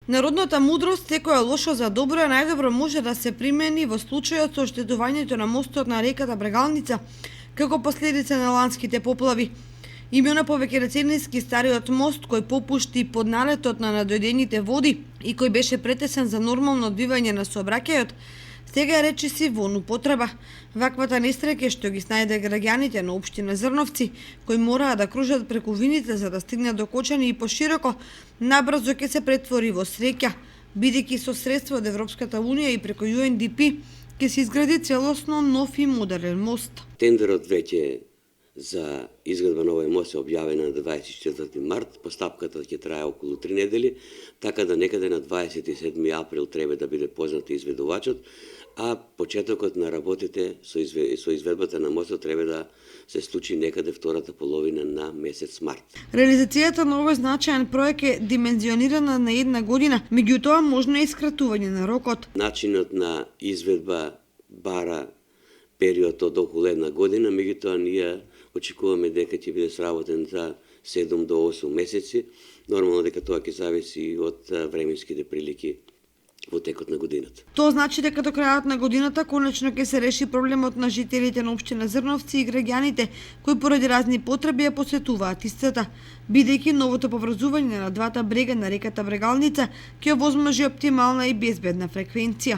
Народната мудрост, секој е лошо за добро, е најдобро може да се примени во случајот со оштетувањето на мостот на реката Брегалница како последица на ланските поплави. Имено повеќе деценијски стариот мост кој попушти под налетот на надојдените води и кој беше претесен за нормално одвивање на сообраќајот, сега е речиси во употреба. Ваквата несреќа што ги снајде граѓаните на општина Зрновци, кои мораа да кружат преку вините за да стигнат до Кочани и пошироко, набрзо ќе се претвори во среќа, бидејќи со средства од Европската унија и преку UNDP ќе се изгради целосно нов и модерен мост. Тендерот веќе за изградба на овој мост е објавена на 24 март, постапката ќе трае околу 3 недели, така да некаде на 27 април треба да биде познат изведувачот, а почетокот на работите со изведбата на мостот треба да се случи некаде втората половина на месец март. Реализацијата на овој значаен проект е димензионирана на 1 година, меѓутоа можно е искратување на рокот. Начинот на изведба бара период од околу 1 година, меѓутоа ние очекуваме дека ќе биде сработен за 7 до 8 месеци. Нормално дека тоа ќе зависи од временските прилики во текот на годината. Тоа значи дека до крајот на годината конечно ќе се реши проблемот на жителите на општина Зрновци и граѓаните кои поради разни потреби ја посетуваат истата, бидејќи новото поврзување на двата брега на реката Брегалница ќе овозможи оптимална и безбедна фреквенција.